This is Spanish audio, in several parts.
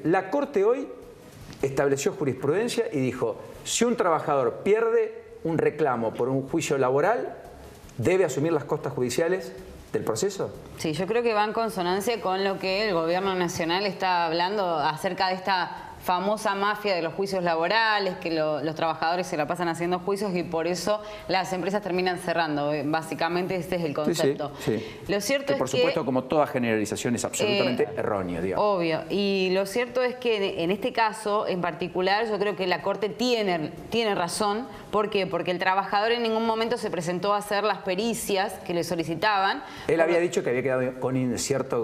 la Corte hoy estableció jurisprudencia y dijo, si un trabajador pierde un reclamo por un juicio laboral, ¿debe asumir las costas judiciales del proceso? Sí, yo creo que va en consonancia con lo que el gobierno nacional está hablando acerca de esta famosa mafia de los juicios laborales, que los trabajadores se la pasan haciendo juicios y por eso las empresas terminan cerrando. Básicamente este es el concepto. Sí. Lo cierto que por supuesto, como toda generalización, es absolutamente erróneo, digamos. Obvio. Y lo cierto es que en este caso en particular yo creo que la Corte tiene razón. ¿Por qué? Porque el trabajador en ningún momento se presentó a hacer las pericias que le solicitaban. Él había dicho que había quedado con cierta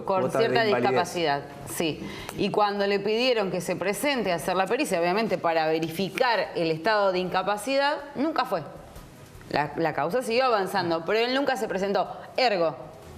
discapacidad, sí. Y cuando le pidieron que se presente a hacer la pericia, obviamente para verificar el estado de incapacidad, nunca fue. La causa siguió avanzando, pero él nunca se presentó. Ergo,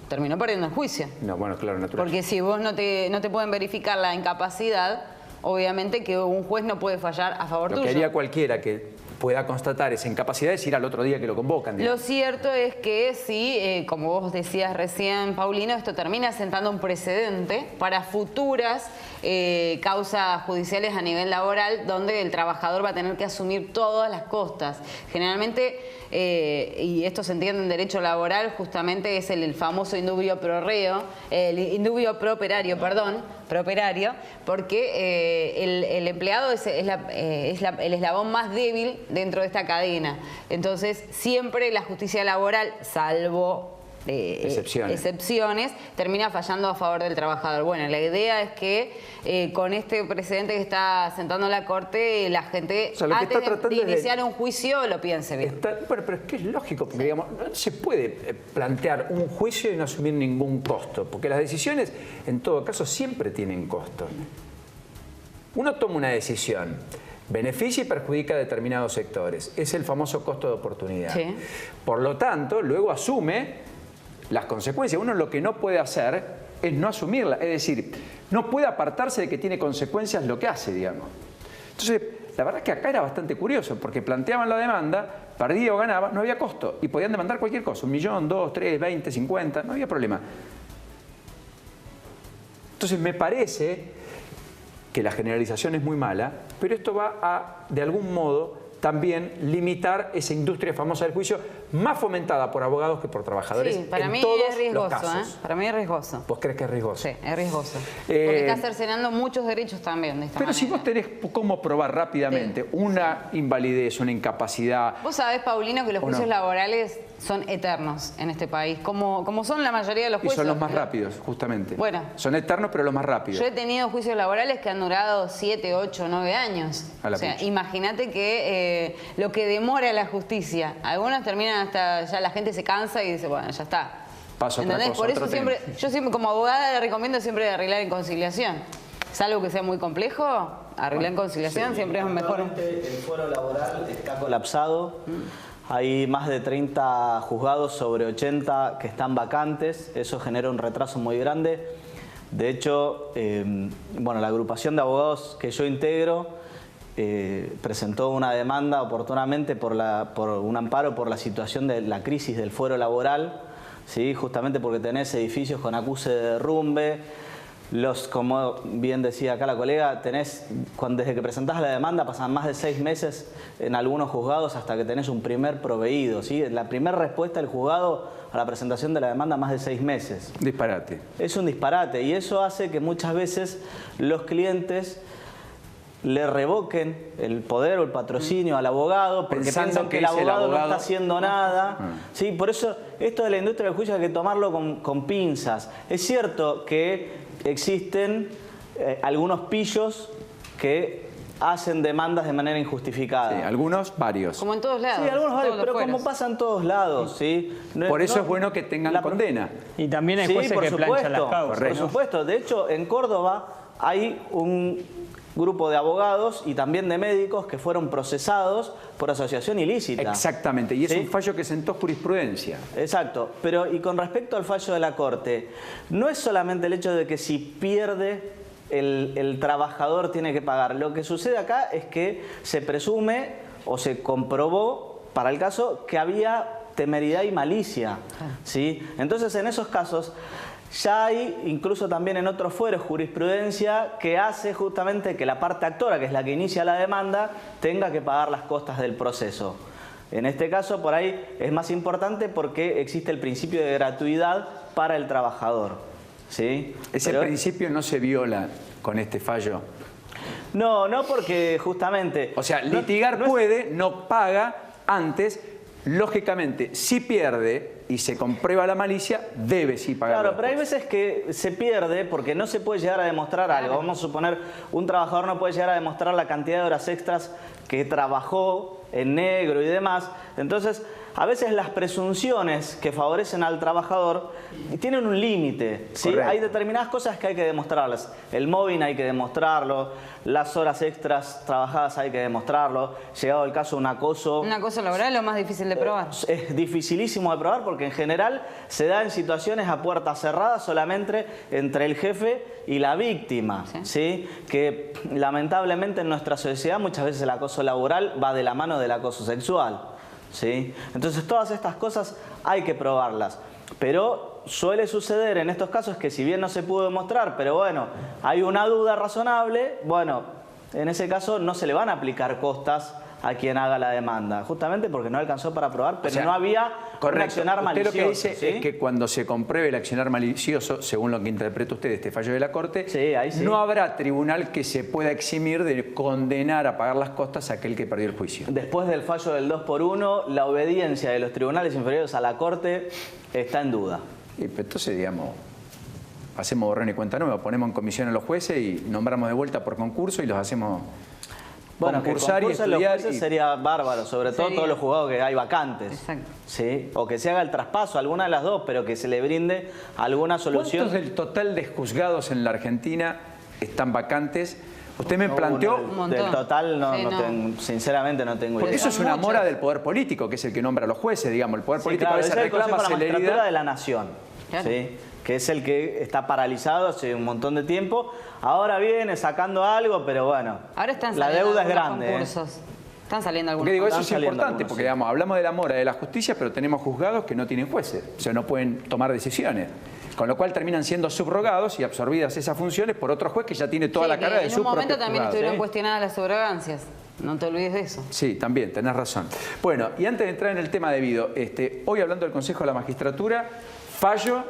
terminó perdiendo el juicio. No, bueno, claro, natural. Porque si vos no te pueden verificar la incapacidad, obviamente que un juez no puede fallar a favor tuyo. Lo que haría cualquiera que pueda constatar esa incapacidad es ir al otro día que lo convocan, digamos. Lo cierto es que sí, como vos decías recién, Paulino, esto termina sentando un precedente para futuras causas judiciales a nivel laboral donde el trabajador va a tener que asumir todas las costas. Generalmente, y esto se entiende en derecho laboral, justamente es el famoso indubio pro reo, el indubio properario, porque el empleado es el eslabón más débil dentro de esta cadena. Entonces, siempre la justicia laboral, salvo excepciones, termina fallando a favor del trabajador. Bueno, la idea es que con este precedente que está sentando la Corte, la gente, antes de iniciar un juicio, lo piense bien. Bueno, pero es que es lógico, porque digamos, no se puede plantear un juicio y no asumir ningún costo, porque las decisiones, en todo caso, siempre tienen costo. Uno toma una decisión, beneficia y perjudica a determinados sectores. Es el famoso costo de oportunidad. Sí. Por lo tanto, luego asume las consecuencias. Uno lo que no puede hacer es no asumirla. Es decir, no puede apartarse de que tiene consecuencias lo que hace, digamos. Entonces, la verdad es que acá era bastante curioso, porque planteaban la demanda, perdía o ganaba, no había costo. Y podían demandar cualquier cosa, 1 millón, 2, 3, 20, 50, no había problema. Entonces, me parece que la generalización es muy mala, pero esto va a, de algún modo, también limitar esa industria famosa del juicio, más fomentada por abogados que por trabajadores. Sí, para en mí todos es riesgoso, los casos. Para mí es riesgoso. ¿Vos crees que es riesgoso? Sí, es riesgoso. Porque está cercenando muchos derechos también de esta Pero manera. si vos tenés cómo probar rápidamente una invalidez, una incapacidad... Vos sabés, Paulino, que los juicios laborales son eternos en este país, como son la mayoría de los juicios. Y son los más rápidos, justamente. Bueno. Son eternos, pero los más rápidos. Yo he tenido juicios laborales que han durado 7, 8, 9 años. A la o sea, pincha. imagínate que lo que demora la justicia, algunos terminan hasta, ya la gente se cansa y dice, bueno, ya está. Paso otra cosa, Por eso otro siempre, tema. yo siempre como abogada le recomiendo siempre arreglar en conciliación. Salvo que sea muy complejo, arreglar en conciliación siempre es mejor. El foro laboral está colapsado. Hay más de 30 juzgados sobre 80 que están vacantes. Eso genera un retraso muy grande. De hecho, bueno, la agrupación de abogados que yo integro presentó una demanda oportunamente por un amparo por la situación de la crisis del fuero laboral, ¿sí? Justamente porque tenés edificios con acuse de derrumbe. Como bien decía acá la colega, desde que presentás la demanda pasan más de 6 meses en algunos juzgados hasta que tenés un primer proveído, ¿sí? La primera respuesta del juzgado a la presentación de la demanda, más de 6 meses. Disparate. Es un disparate y eso hace que muchas veces los clientes le revoquen el poder o el patrocinio al abogado porque piensan que el abogado no está haciendo nada. ¿Sí? Por eso esto de la industria del juicio hay que tomarlo con pinzas. Es cierto que existen algunos pillos que hacen demandas de manera injustificada. Sí, algunos, varios. Como en todos lados. Sí, algunos varios, pero como pasa en todos lados. ¿Sí? Por eso es bueno que tengan la condena. Y también hay jueces que planchan las causas. Por supuesto. De hecho, en Córdoba hay un grupo de abogados y también de médicos que fueron procesados por asociación ilícita. Exactamente, y es un fallo que sentó jurisprudencia. Exacto, pero y con respecto al fallo de la Corte, no es solamente el hecho de que si pierde el trabajador tiene que pagar. Lo que sucede acá es que se presume o se comprobó, para el caso, que había temeridad y malicia, ¿sí? Entonces, en esos casos, Ya hay, incluso también en otros fueros, jurisprudencia que hace justamente que la parte actora, que es la que inicia la demanda, tenga que pagar las costas del proceso. En este caso, por ahí es más importante porque existe el principio de gratuidad para el trabajador, ¿sí? ¿Ese principio no se viola con este fallo? No, no porque justamente... O sea, litigar puede, no paga antes. Lógicamente, si pierde y se comprueba la malicia, debe sí pagar. Claro, pero hay veces que se pierde porque no se puede llegar a demostrar algo. Vamos a suponer, un trabajador no puede llegar a demostrar la cantidad de horas extras que trabajó en negro y demás. Entonces, a veces las presunciones que favorecen al trabajador tienen un límite, ¿sí? Hay determinadas cosas que hay que demostrarlas. El móvil hay que demostrarlo, las horas extras trabajadas hay que demostrarlo. Llegado el caso de un acoso... ¿Un acoso laboral es lo más difícil de probar? Es dificilísimo de probar porque en general se da en situaciones a puertas cerradas solamente entre el jefe y la víctima, ¿sí? Que lamentablemente en nuestra sociedad muchas veces el acoso laboral va de la mano del acoso sexual, ¿sí? Entonces todas estas cosas hay que probarlas, pero suele suceder en estos casos que si bien no se pudo demostrar, pero bueno, hay una duda razonable, bueno, en ese caso no se le van a aplicar costas a quien haga la demanda, justamente porque no alcanzó para probar, pero o sea, no había un accionar malicioso. Usted lo que dice, ¿sí?, es que cuando se compruebe el accionar malicioso, según lo que interpreta usted este fallo de la Corte, no habrá tribunal que se pueda eximir de condenar a pagar las costas a aquel que perdió el juicio. Después del fallo del 2 por 1, la obediencia de los tribunales inferiores a la Corte está en duda. Y pues entonces, digamos, hacemos borrón y cuenta nueva, ponemos en comisión a los jueces y nombramos de vuelta por concurso y los hacemos... Bueno, concursar y estudiar sería bárbaro, sobre todo todos los juzgados que hay vacantes. Exacto. ¿Sí? O que se haga el traspaso, alguna de las dos, pero que se le brinde alguna solución. ¿Cuántos del total de juzgados en la Argentina están vacantes? Usted me planteó... Del total, sinceramente no tengo idea. Porque eso es una mora del poder político, que es el que nombra a los jueces, digamos. El poder político a veces reclama celeridad. Es el Magistratura de la Nación, ¿sí? Que es el que está paralizado hace un montón de tiempo. Ahora viene sacando algo, pero bueno, ahora están la deuda es grande. Están saliendo algunos. Porque digo, eso es importante, porque digamos, hablamos de la mora de la justicia, pero tenemos juzgados que no tienen jueces, o sea, no pueden tomar decisiones. Con lo cual terminan siendo subrogados y absorbidas esas funciones por otro juez que ya tiene toda la carga de su propio juzgado. En un momento también estuvieron cuestionadas las subrogancias. No te olvides de eso. Sí, también, tenés razón. Bueno, y antes de entrar en el tema debido, hoy hablando del Consejo de la Magistratura, fallo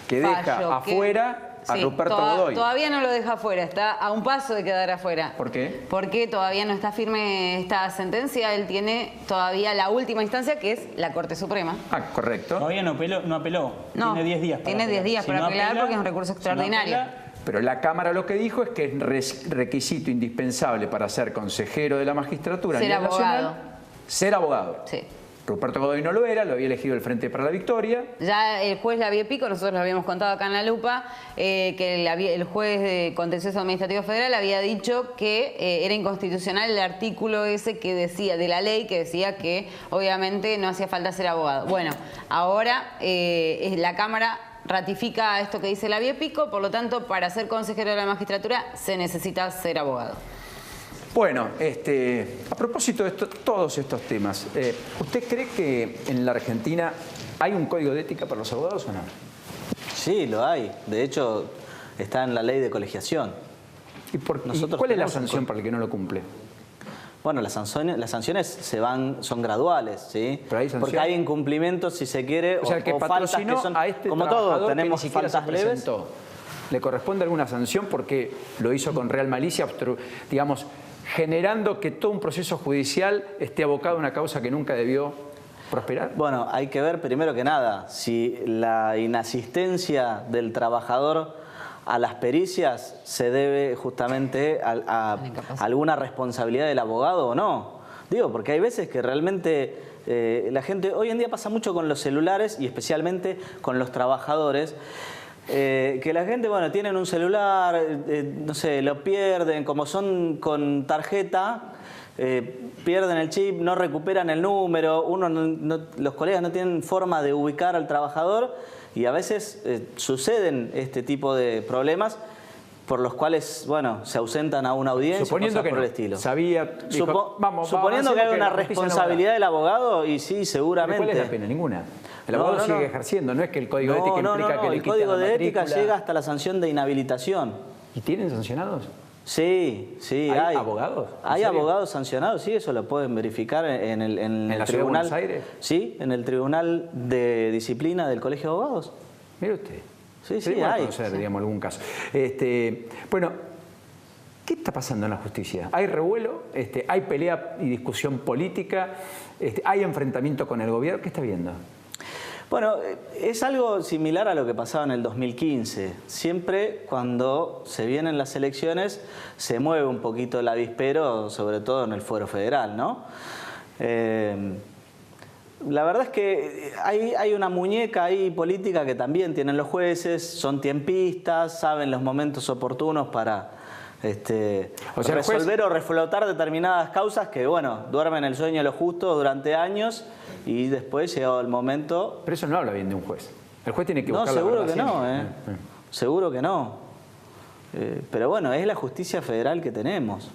que deja afuera a Ruperto Godoy. Todavía no lo deja afuera, está a un paso de quedar afuera. ¿Por qué? Porque todavía no está firme esta sentencia, él tiene todavía la última instancia, que es la Corte Suprema. Ah, correcto. Todavía no apeló. No, tiene 10 días para tiene 10 días para apelar porque es un recurso extraordinario. Pero la Cámara lo que dijo es que es requisito indispensable para ser consejero de la magistratura a nivel nacional ser abogado. Sí. Ruperto Godoy no lo era, lo había elegido el Frente para la Victoria. Ya el juez Lavie Pico, nosotros lo habíamos contado acá en La Lupa, que el juez de Contencioso Administrativo Federal había dicho que era inconstitucional el artículo ese que decía, de la ley, que decía que obviamente no hacía falta ser abogado. Bueno, ahora la Cámara ratifica esto que dice Lavie Pico, por lo tanto, para ser consejero de la magistratura se necesita ser abogado. Bueno, a propósito de todos estos temas, ¿usted cree que en la Argentina hay un código de ética para los abogados o no? Sí, lo hay. De hecho, está en la ley de colegiación. ¿Y cuál es la sanción para el que no lo cumple? Bueno, las sanciones son graduales, ¿sí? ¿Pero hay sanción? Porque hay incumplimientos, si se quiere, o sea, el que patrocinó que son, a este como todo, tenemos faltas leves. ¿Le corresponde alguna sanción porque lo hizo con real malicia, digamos, generando que todo un proceso judicial esté abocado a una causa que nunca debió prosperar? Bueno, hay que ver primero que nada si la inasistencia del trabajador a las pericias se debe justamente a alguna responsabilidad del abogado o no. Digo, porque hay veces que realmente la gente, hoy en día pasa mucho con los celulares y especialmente con los trabajadores, que la gente, bueno, tienen un celular, no sé, lo pierden, como son con tarjeta, pierden el chip, no recuperan el número, los colegas no tienen forma de ubicar al trabajador y a veces suceden este tipo de problemas por los cuales, bueno, se ausentan a una audiencia, suponiendo que por el estilo. Suponiendo que hay una responsabilidad del abogado, y sí, seguramente. ¿Cuál es la pena? Ninguna. El abogado sigue ejerciendo, no es que el código de ética implica que le el código de ética llega hasta la sanción de inhabilitación. ¿Y tienen sancionados? Sí, ¿Hay abogados? Hay abogados sancionados, sí, eso lo pueden verificar en el la tribunal. Ciudad de Buenos Aires? Sí, en el Tribunal de Disciplina del Colegio de Abogados. Mire usted. Sí, hay. Conocer, digamos, algún caso. Bueno, ¿qué está pasando en la justicia? ¿Hay revuelo? ¿Hay pelea y discusión política? ¿Hay enfrentamiento con el gobierno? ¿Qué está viendo? Bueno, es algo similar a lo que pasaba en el 2015. Siempre cuando se vienen las elecciones se mueve un poquito el avispero, sobre todo en el fuero federal, ¿no? La verdad es que hay una muñeca ahí política que también tienen los jueces, son tiempistas, saben los momentos oportunos para resolver o reflotar determinadas causas que, bueno, duermen el sueño de los justos durante años y después, llegado el momento... Pero eso no habla bien de un juez. El juez tiene que buscar la verdad. No, seguro que no, seguro que no. Pero bueno, es la justicia federal que tenemos.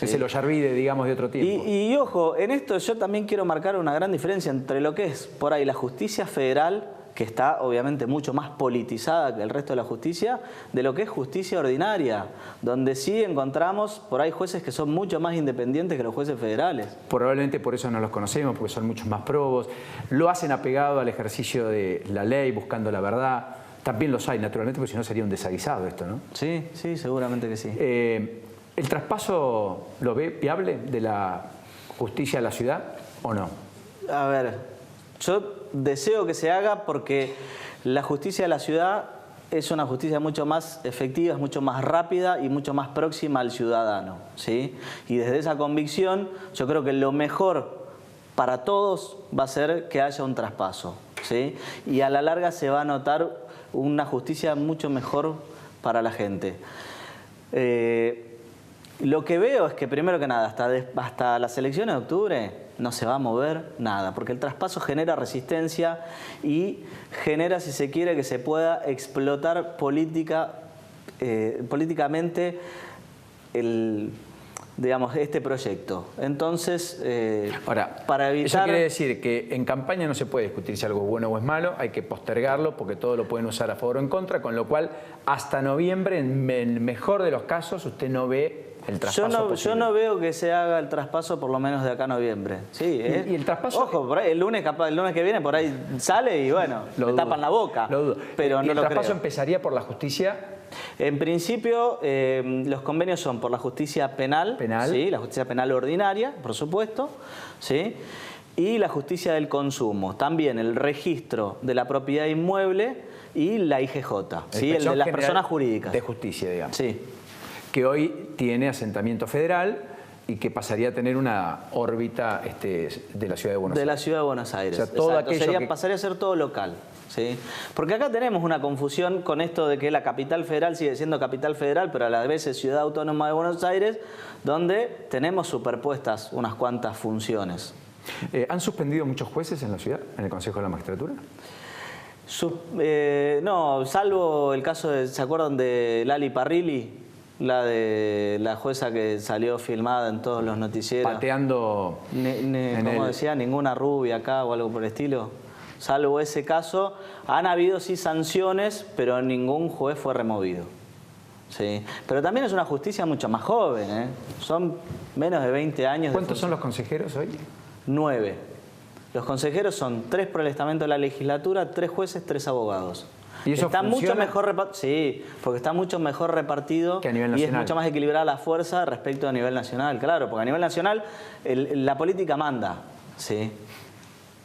Es el Ollarvide, digamos, de otro tiempo. Y ojo, en esto yo también quiero marcar una gran diferencia entre lo que es por ahí la justicia federal, que está obviamente mucho más politizada que el resto de la justicia, de lo que es justicia ordinaria, donde sí encontramos por ahí jueces que son mucho más independientes que los jueces federales. Probablemente por eso no los conocemos, porque son muchos más probos, lo hacen apegado al ejercicio de la ley, buscando la verdad. También los hay, naturalmente, porque si no sería un desaguisado esto, ¿no? Sí, seguramente que sí. ¿El traspaso lo ve viable de la justicia a la ciudad o no? A ver, yo deseo que se haga porque la justicia de la ciudad es una justicia mucho más efectiva, es mucho más rápida y mucho más próxima al ciudadano, ¿sí? Y desde esa convicción yo creo que lo mejor para todos va a ser que haya un traspaso, ¿sí? Y a la larga se va a notar una justicia mucho mejor para la gente. Lo que veo es que primero que nada, hasta las elecciones de octubre no se va a mover nada, porque el traspaso genera resistencia y genera, si se quiere, que se pueda explotar políticamente este proyecto. Entonces, ahora, para evitar... Eso quiere decir que en campaña no se puede discutir si algo es bueno o es malo, hay que postergarlo porque todo lo pueden usar a favor o en contra, con lo cual hasta noviembre, en el mejor de los casos, usted no ve el traspaso. Yo no veo que se haga el traspaso por lo menos de acá a noviembre. Sí, ¿Y el traspaso? Ojo, por ahí, el lunes que viene por ahí sale y bueno, me tapan la boca. Lo dudo. Pero no ¿Y el lo traspaso creo. empezaría por la justicia? En principio, los convenios son por la justicia penal, ¿sí? La justicia penal ordinaria, por supuesto, ¿sí? Y la justicia del consumo. También el registro de la propiedad inmueble y la IGJ, ¿sí? El de las personas jurídicas. De justicia, digamos. Sí. Que hoy tiene asentamiento federal y que pasaría a tener una órbita de la Ciudad de Buenos Aires. De la Ciudad de Buenos Aires. O sea, todo aquello pasaría a ser todo local. ¿Sí? Porque acá tenemos una confusión con esto de que la capital federal sigue siendo capital federal, pero a la vez es Ciudad Autónoma de Buenos Aires, donde tenemos superpuestas unas cuantas funciones. ¿Han suspendido muchos jueces en la ciudad, en el Consejo de la Magistratura? No, salvo el caso de, ¿se acuerdan de Lali Parrilli? La de la jueza que salió filmada en todos los noticieros. Pateando... ¿Cómo decía? Ninguna rubia acá o algo por el estilo. Salvo ese caso, han habido sí sanciones, pero ningún juez fue removido. Sí. Pero también es una justicia mucho más joven, ¿eh? Son menos de 20 años. ¿Cuántos son los consejeros hoy? 9. Los consejeros son 3 por el estamento de la legislatura, 3 jueces, 3 abogados. ¿Y eso está funciona? mucho mejor repartido, sí, porque está mucho mejor repartido que a nivel nacional. Y es mucho más equilibrada la fuerza respecto a nivel nacional, claro, porque a nivel nacional la política manda, sí.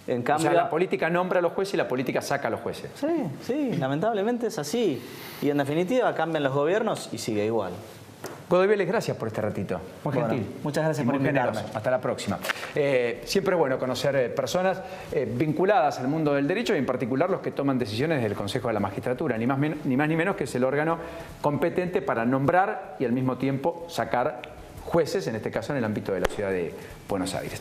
En cambio, o sea, la política nombra a los jueces y la política saca a los jueces. Sí, lamentablemente es así. Y en definitiva cambian los gobiernos y sigue igual. Godoy Vélez, gracias por este ratito. Muy gentil. Muchas gracias por invitarme. Hasta la próxima. Siempre es bueno conocer personas vinculadas al mundo del derecho y en particular los que toman decisiones del Consejo de la Magistratura, ni más ni menos que es el órgano competente para nombrar y al mismo tiempo sacar jueces, en este caso en el ámbito de la Ciudad de Buenos Aires.